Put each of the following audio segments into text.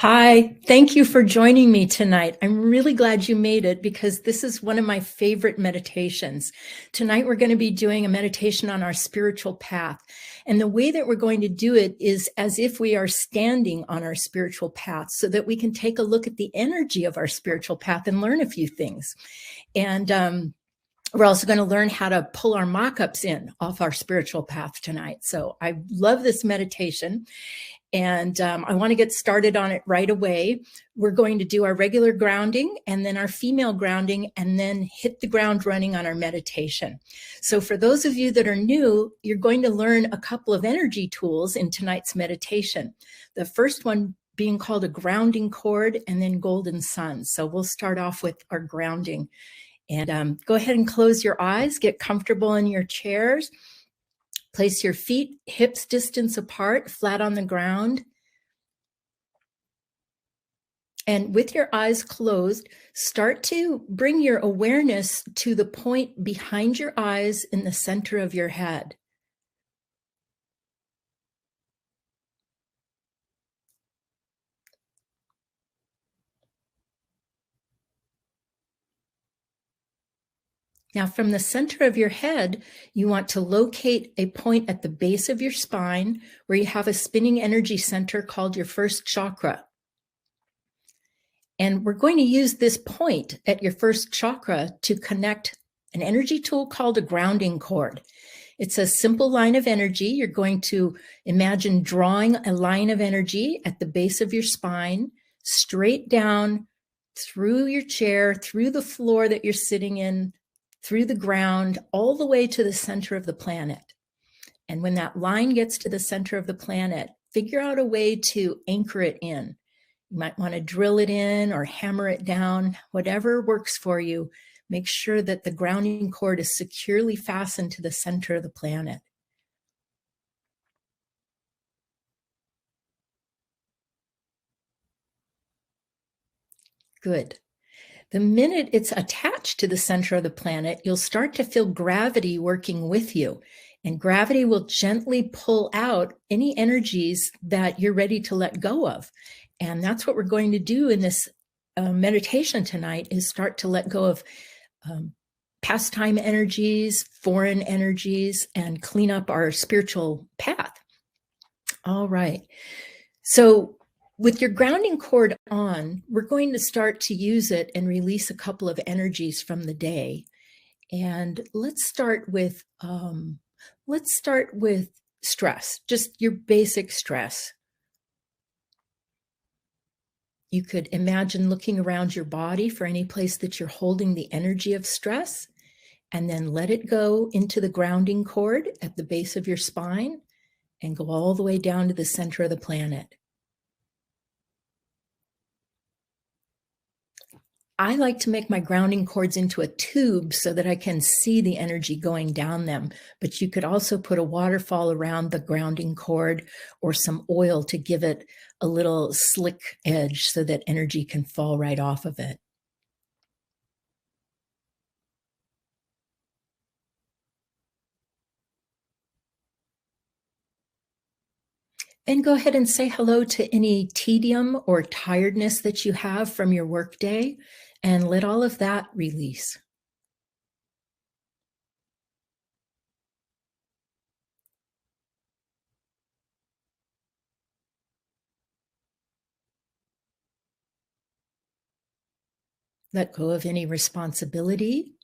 Hi, thank you for joining me tonight. I'm really glad you made it because this is one of my favorite meditations. Tonight, we're going to be doing a meditation on our spiritual path. And the way that we're going to do it is as if we are standing on our spiritual path so that we can take a look at the energy of our spiritual path and learn a few things. And we're also going to learn how to pull our mock-ups in off our spiritual path tonight. So I love this meditation. And I want to get started on it right away. We're going to do our regular grounding and then our female grounding and then hit the ground running on our meditation. So for those of you that are new, you're going to learn a couple of energy tools in tonight's meditation. The first one being called a grounding cord and then golden sun. So we'll start off with our grounding. And go ahead and close your eyes, get comfortable in your chairs. Place your feet hips distance apart, flat on the ground. And with your eyes closed, start to bring your awareness to the point behind your eyes in the center of your head. Now, from the center of your head, you want to locate a point at the base of your spine where you have a spinning energy center called your first chakra. And we're going to use this point at your first chakra to connect an energy tool called a grounding cord. It's a simple line of energy. You're going to imagine drawing a line of energy at the base of your spine, straight down through your chair, through the floor that you're sitting in, through the ground, all the way to the center of the planet. And when that line gets to the center of the planet, figure out a way to anchor it in. You might want to drill it in or hammer it down, whatever works for you. Make sure that the grounding cord is securely fastened to the center of the planet. Good. The minute it's attached to the center of the planet, you'll start to feel gravity working with you. And gravity will gently pull out any energies that you're ready to let go of. And that's what we're going to do in this meditation tonight, is start to let go of pastime energies, foreign energies, and clean up our spiritual path. All right. So with your grounding cord on, we're going to start to use it and release a couple of energies from the day. And let's start with stress, just your basic stress. You could imagine looking around your body for any place that you're holding the energy of stress, and then let it go into the grounding cord at the base of your spine and go all the way down to the center of the planet. I like to make my grounding cords into a tube so that I can see the energy going down them. But you could also put a waterfall around the grounding cord or some oil to give it a little slick edge so that energy can fall right off of it. And go ahead and say hello to any tedium or tiredness that you have from your workday, and let all of that release. Let go of any responsibility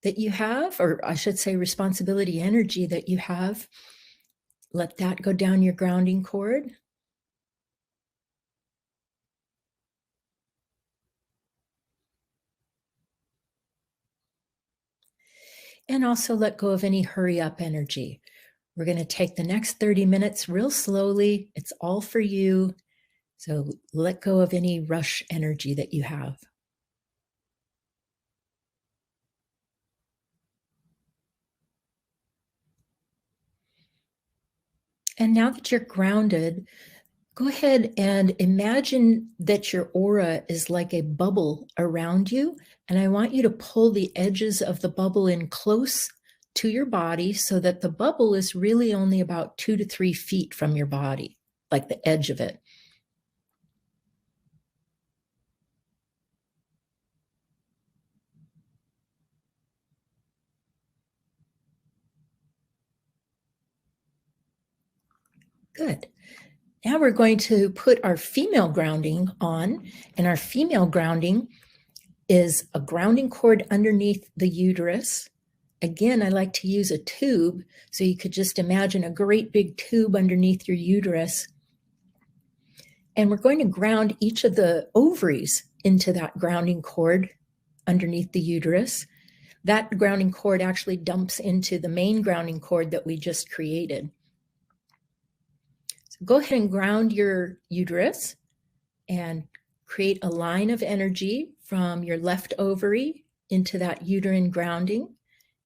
that you have, or I should say responsibility energy that you have. Let that go down your grounding cord. And also let go of any hurry up energy. We're going to take the next 30 minutes real slowly. It's all for you. So let go of any rush energy that you have. And now that you're grounded, go ahead and imagine that your aura is like a bubble around you. And I want you to pull the edges of the bubble in close to your body so that the bubble is really only about 2 to 3 feet from your body, like the edge of it. Good. Now we're going to put our female grounding on, and our female grounding is a grounding cord underneath the uterus. Again, I like to use a tube, so you could just imagine a great big tube underneath your uterus. And we're going to ground each of the ovaries into that grounding cord underneath the uterus. That grounding cord actually dumps into the main grounding cord that we just created. So go ahead and ground your uterus and create a line of energy from your left ovary into that uterine grounding,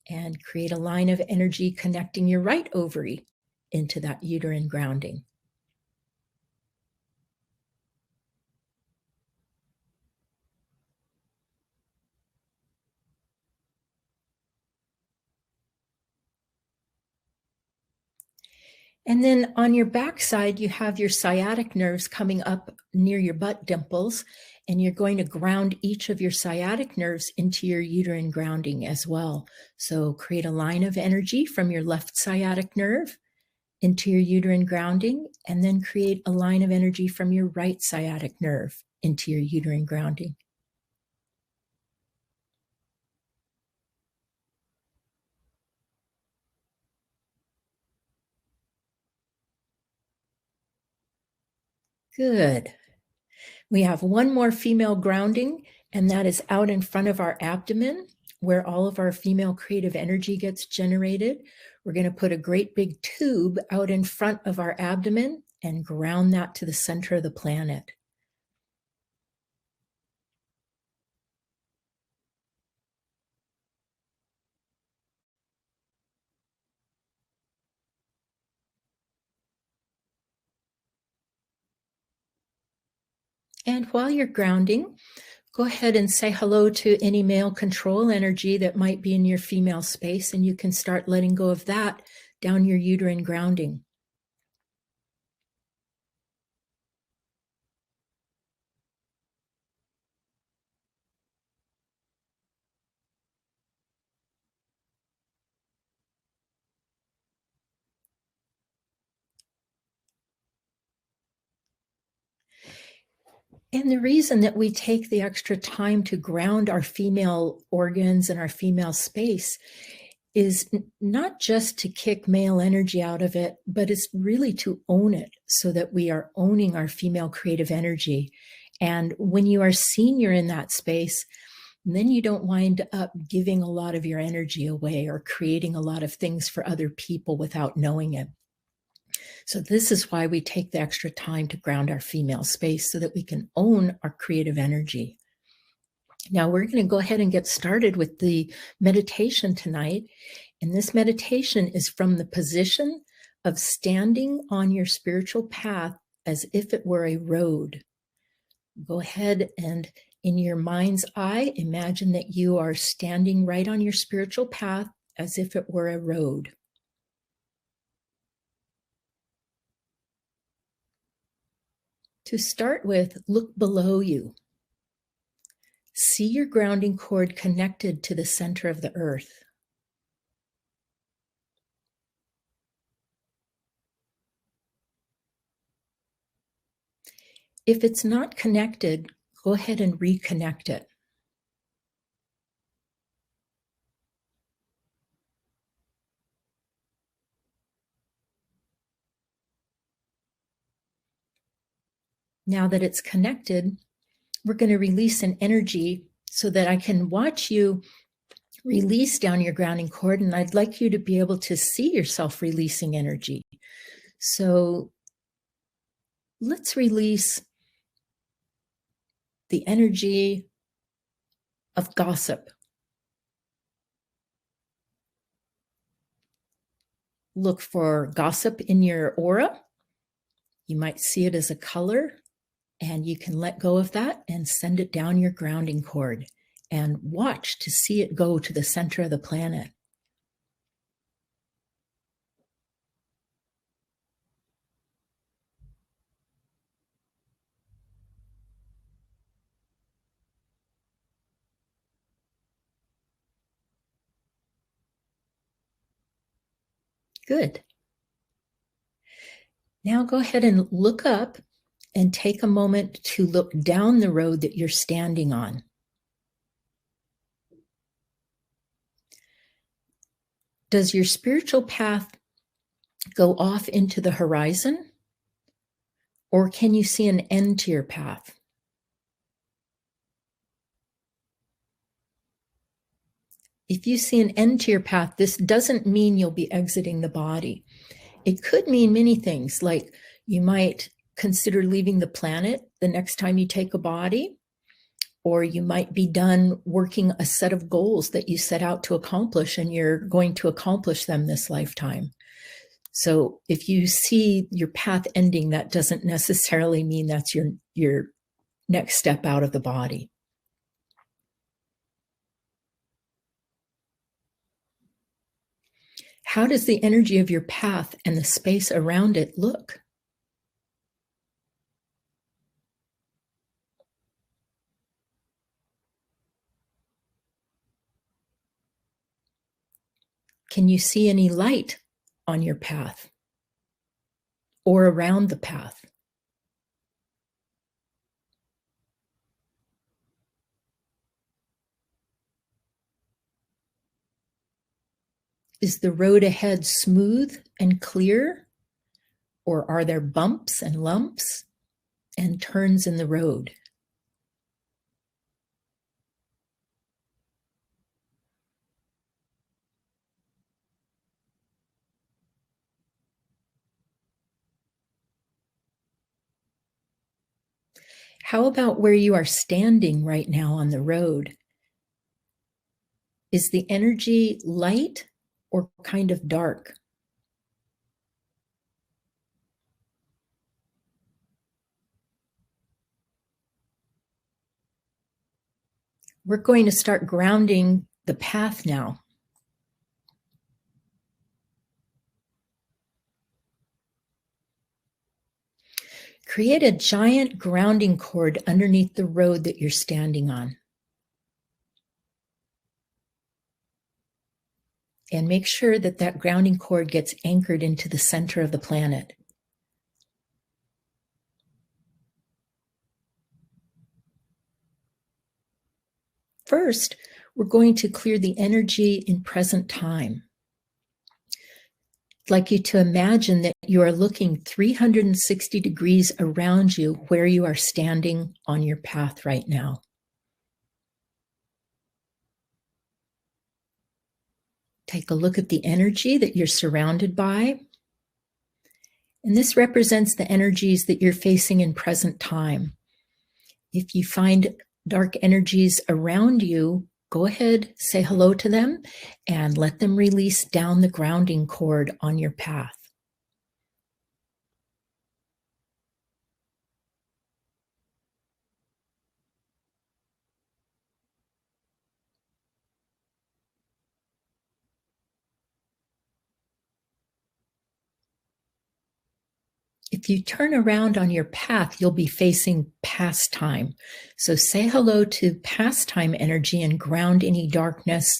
and create a line of energy connecting your right ovary into that uterine grounding. And then on your backside, you have your sciatic nerves coming up near your butt dimples, and you're going to ground each of your sciatic nerves into your uterine grounding as well. So create a line of energy from your left sciatic nerve into your uterine grounding, and then create a line of energy from your right sciatic nerve into your uterine grounding. Good. We have one more female grounding, and that is out in front of our abdomen, where all of our female creative energy gets generated. We're going to put a great big tube out in front of our abdomen and ground that to the center of the planet. And while you're grounding, go ahead and say hello to any male control energy that might be in your female space, and you can start letting go of that down your uterine grounding. And the reason that we take the extra time to ground our female organs and our female space is not just to kick male energy out of it, but it's really to own it, so that we are owning our female creative energy. And when you are senior in that space, then you don't wind up giving a lot of your energy away or creating a lot of things for other people without knowing it. So this is why we take the extra time to ground our female space, so that we can own our creative energy. Now we're going to go ahead and get started with the meditation tonight. And this meditation is from the position of standing on your spiritual path as if it were a road. Go ahead and in your mind's eye, imagine that you are standing right on your spiritual path as if it were a road. To start with, look below you. See your grounding cord connected to the center of the earth. If it's not connected, go ahead and reconnect it. Now that it's connected, we're going to release an energy so that I can watch you release down your grounding cord, and I'd like you to be able to see yourself releasing energy. So let's release the energy of gossip. Look for gossip in your aura. You might see it as a color, and you can let go of that and send it down your grounding cord and watch to see it go to the center of the planet. Good. Now go ahead and look up and take a moment to look down the road that you're standing on. Does your spiritual path go off into the horizon? Or can you see an end to your path? If you see an end to your path, this doesn't mean you'll be exiting the body. It could mean many things, like you might consider leaving the planet the next time you take a body, or you might be done working a set of goals that you set out to accomplish and you're going to accomplish them this lifetime. So if you see your path ending, that doesn't necessarily mean that's your next step out of the body. How does the energy of your path and the space around it look? Can you see any light on your path or around the path? Is the road ahead smooth and clear, or are there bumps and lumps and turns in the road? How about where you are standing right now on the road? Is the energy light or kind of dark? We're going to start grounding the path now. Create a giant grounding cord underneath the road that you're standing on. And make sure that that grounding cord gets anchored into the center of the planet. First, we're going to clear the energy in present time. I'd like you to imagine that you are looking 360 degrees around you where you are standing on your path right now. Take a look at the energy that you're surrounded by. And this represents the energies that you're facing in present time. If you find dark energies around you, go ahead, say hello to them, and let them release down the grounding cord on your path. If you turn around on your path, you'll be facing past time. So say hello to past time energy and ground any darkness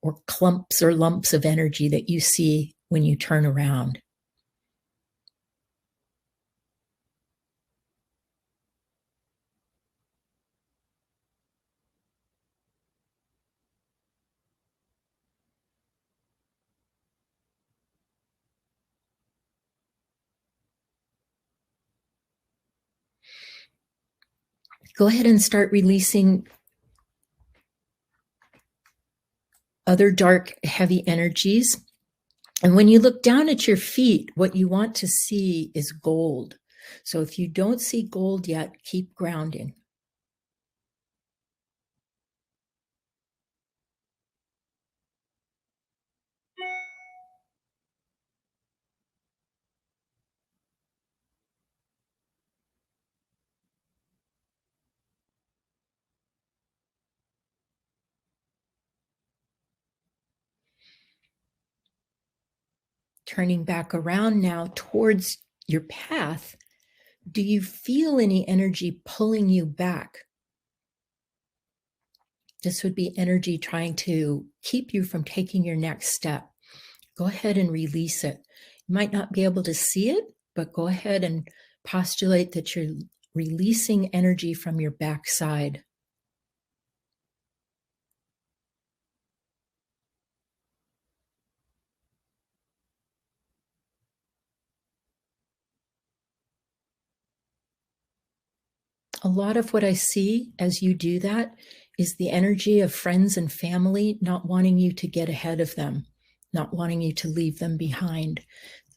or clumps or lumps of energy that you see when you turn around. Go ahead and start releasing other dark, heavy energies. And when you look down at your feet, what you want to see is gold. So if you don't see gold yet, keep grounding. Turning back around now towards your path, do you feel any energy pulling you back? This would be energy trying to keep you from taking your next step. Go ahead and release it. You might not be able to see it, but go ahead and postulate that you're releasing energy from your backside. A lot of what I see as you do that is the energy of friends and family not wanting you to get ahead of them, not wanting you to leave them behind.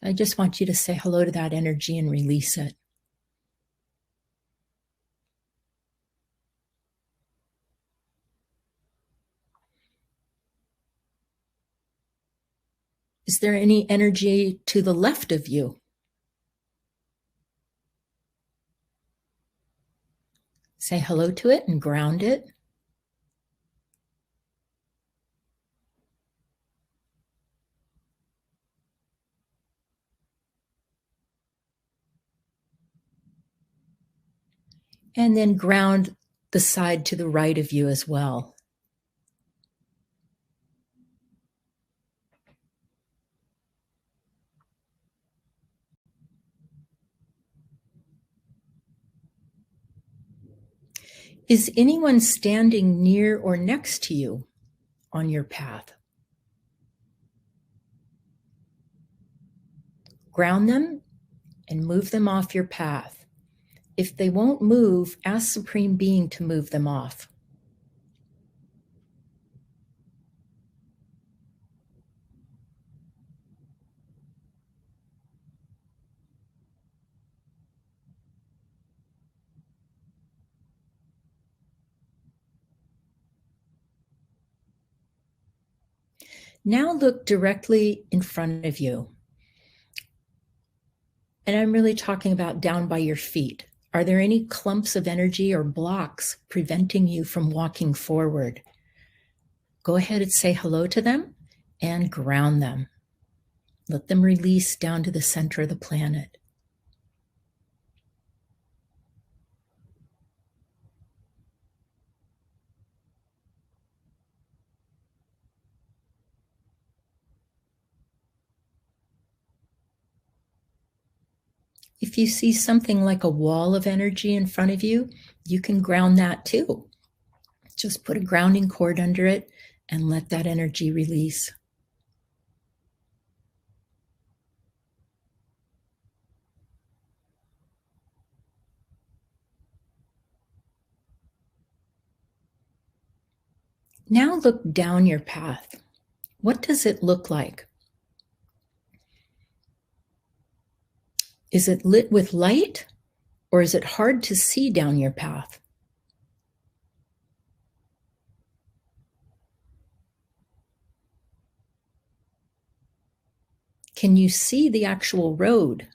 I just want you to say hello to that energy and release it. Is there any energy to the left of you? Say hello to it and ground it. And then ground the side to the right of you as well. Is anyone standing near or next to you on your path? Ground them and move them off your path. If they won't move, ask Supreme Being to move them off. Now look directly in front of you. And I'm really talking about down by your feet. Are there any clumps of energy or blocks preventing you from walking forward? Go ahead and say hello to them and ground them. Let them release down to the center of the planet. If you see something like a wall of energy in front of you, you can ground that too. Just put a grounding cord under it and let that energy release. Now look down your path. What does it look like? Is it lit with light, or is it hard to see down your path? Can you see the actual road?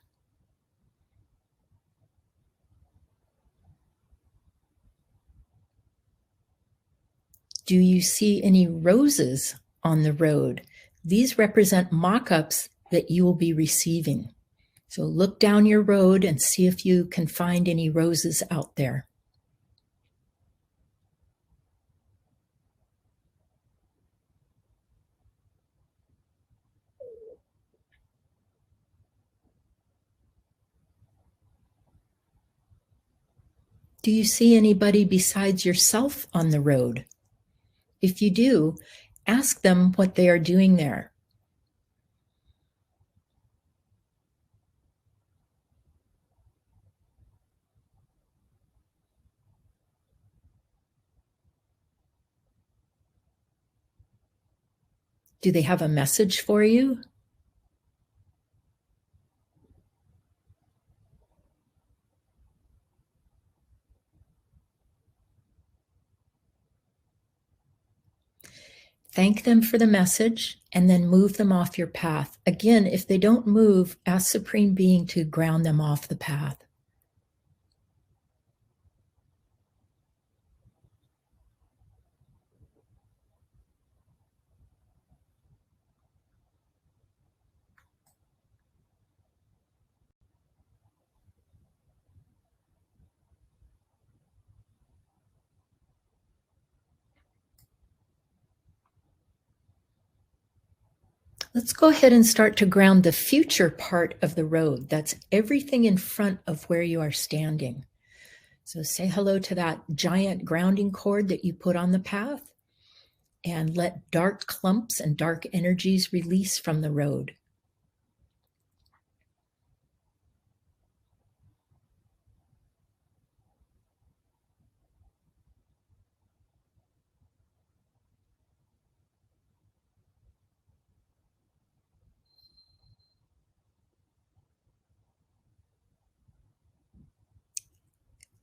Do you see any roses on the road? These represent mock-ups that you will be receiving. So look down your road and see if you can find any roses out there. Do you see anybody besides yourself on the road? If you do, ask them what they are doing there. Do they have a message for you? Thank them for the message and then move them off your path. Again, if they don't move, ask Supreme Being to ground them off the path. Let's go ahead and start to ground the future part of the road. That's everything in front of where you are standing. So say hello to that giant grounding cord that you put on the path and let dark clumps and dark energies release from the road.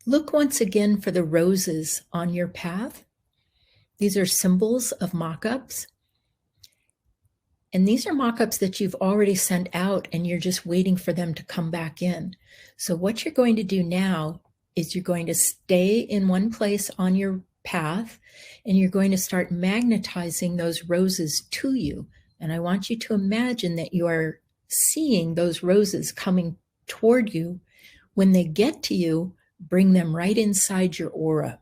Look once again for the roses on your path. These are symbols of mock-ups. And these are mock-ups that you've already sent out and you're just waiting for them to come back in. So what you're going to do now is you're going to stay in one place on your path and you're going to start magnetizing those roses to you. And I want you to imagine that you are seeing those roses coming toward you. When they get to you, bring them right inside your aura.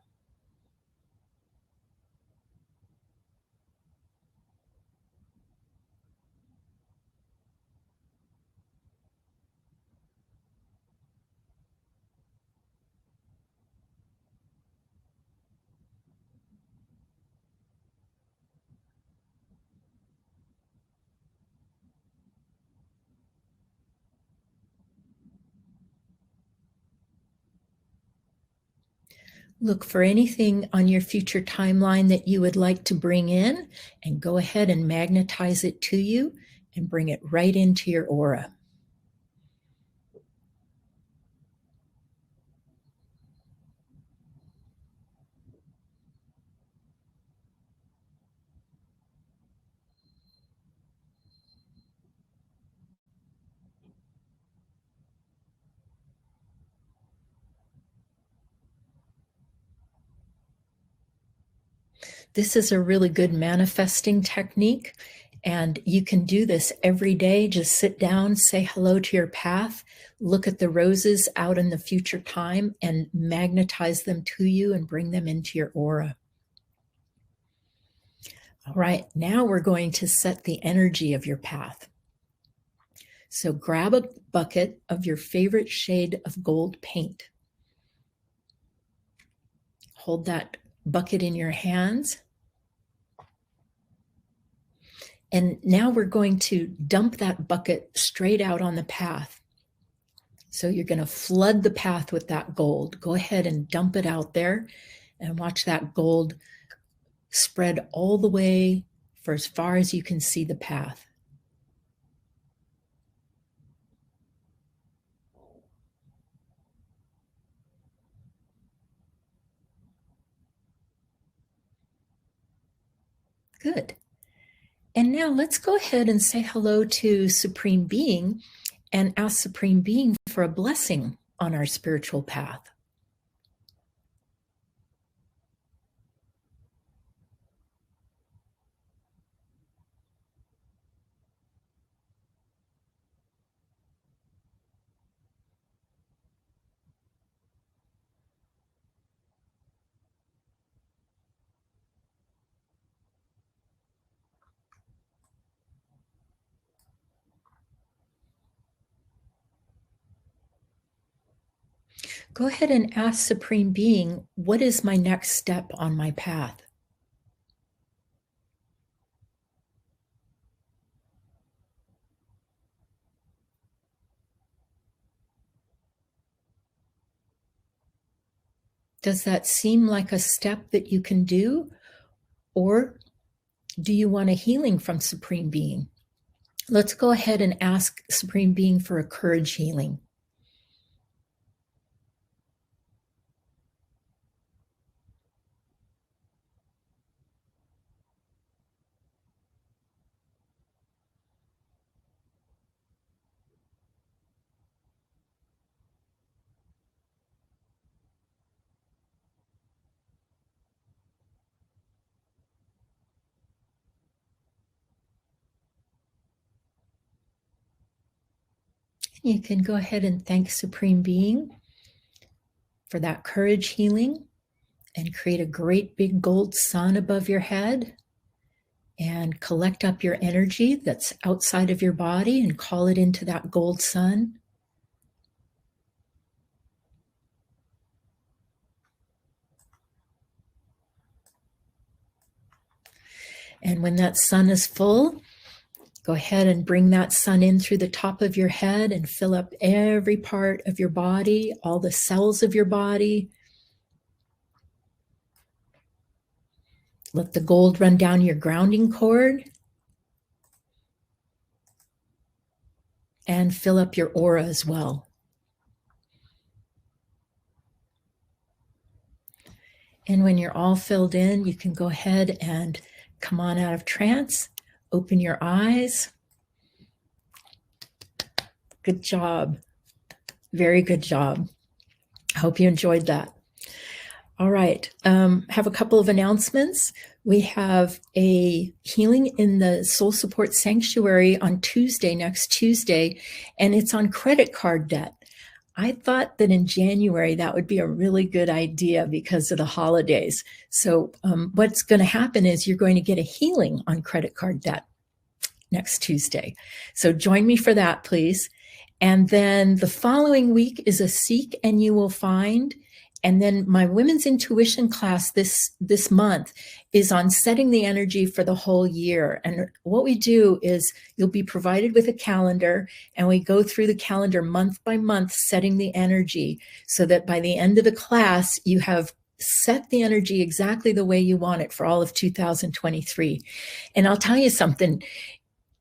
Look for anything on your future timeline that you would like to bring in and go ahead and magnetize it to you and bring it right into your aura. This is a really good manifesting technique, and you can do this every day. Just sit down, say hello to your path, look at the roses out in the future time, and magnetize them to you and bring them into your aura. All right, now we're going to set the energy of your path. So grab a bucket of your favorite shade of gold paint. Hold that bucket in your hands. And now we're going to dump that bucket straight out on the path. So you're going to flood the path with that gold. Go ahead and dump it out there and watch that gold spread all the way for as far as you can see the path. Good. And now let's go ahead and say hello to Supreme Being and ask Supreme Being for a blessing on our spiritual path. Go ahead and ask Supreme Being, what is my next step on my path? Does that seem like a step that you can do? Or do you want a healing from Supreme Being? Let's go ahead and ask Supreme Being for a courage healing. You can go ahead and thank Supreme Being for that courage healing and create a great big gold sun above your head. and collect up your energy that's outside of your body and call it into that gold sun. And when that sun is full, go ahead and bring that sun in through the top of your head and fill up every part of your body, all the cells of your body. Let the gold run down your grounding cord and fill up your aura as well. And when you're all filled in, you can go ahead and come on out of trance, open your eyes. Good job. Very good job. I hope you enjoyed that. All right. Have a couple of announcements. We have a healing in the Soul Support Sanctuary on Tuesday, next Tuesday, and it's on credit card debt. I thought that in January, that would be a really good idea because of the holidays. So what's going to happen is you're going to get a healing on credit card debt next Tuesday. So join me for that, please. And then the following week is a Seek and You Will Find. And then my women's intuition class this month is on setting the energy for the whole year. And what we do is you'll be provided with a calendar, and we go through the calendar month by month, setting the energy so that by the end of the class, you have set the energy exactly the way you want it for all of 2023. And I'll tell you something.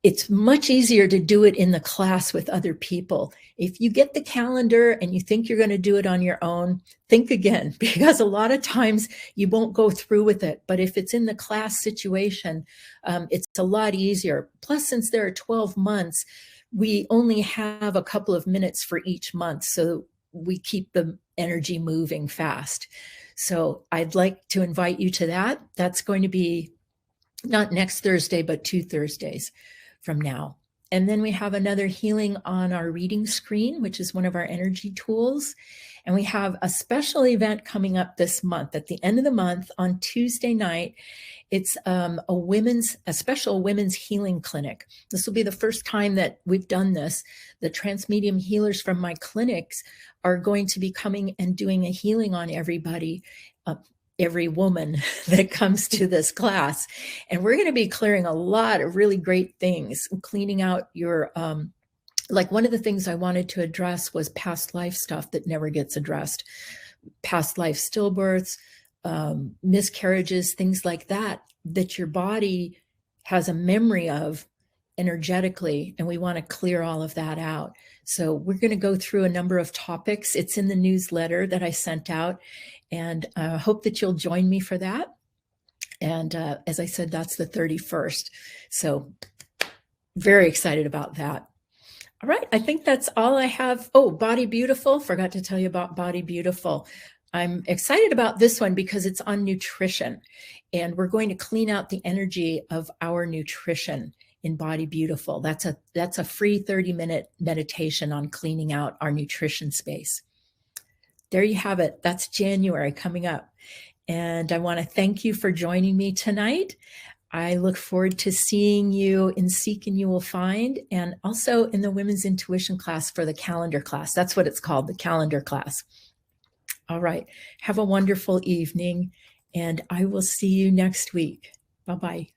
It's much easier to do it in the class with other people. If you get the calendar and you think you're going to do it on your own, think again, because a lot of times you won't go through with it. But if it's in the class situation, it's a lot easier. Plus, since there are 12 months, we only have a couple of minutes for each month. So we keep the energy moving fast. So I'd like to invite you to that. That's going to be not next Thursday, but 2 Thursdays from now. And then we have another healing on our reading screen, which is one of our energy tools. And we have a special event coming up this month. At the end of the month on Tuesday night, it's a special women's healing clinic. This will be the first time that we've done this. The transmedium healers from my clinics are going to be coming and doing a healing on everybody, every woman that comes to this class. And we're going to be clearing a lot of really great things, cleaning out your, like one of the things I wanted to address was past life stuff that never gets addressed. Past life stillbirths, miscarriages, things like that, that your body has a memory of energetically, and we want to clear all of that out. So we're going to go through a number of topics. It's in the newsletter that I sent out, and I hope that you'll join me for that. And as I said, that's the 31st. So very excited about that. All right, I think that's all I have. Oh, Body Beautiful. Forgot to tell you about Body Beautiful. I'm excited about this one because it's on nutrition, and we're going to clean out the energy of our nutrition in Body Beautiful. That's a free 30-minute meditation on cleaning out our nutrition space. There you have it. That's January coming up. And I want to thank you for joining me tonight. I look forward to seeing you in Seek and You Will Find, and also in the Women's Intuition class for the calendar class. That's what it's called, the calendar class. All right. Have a wonderful evening, and I will see you next week. Bye-bye.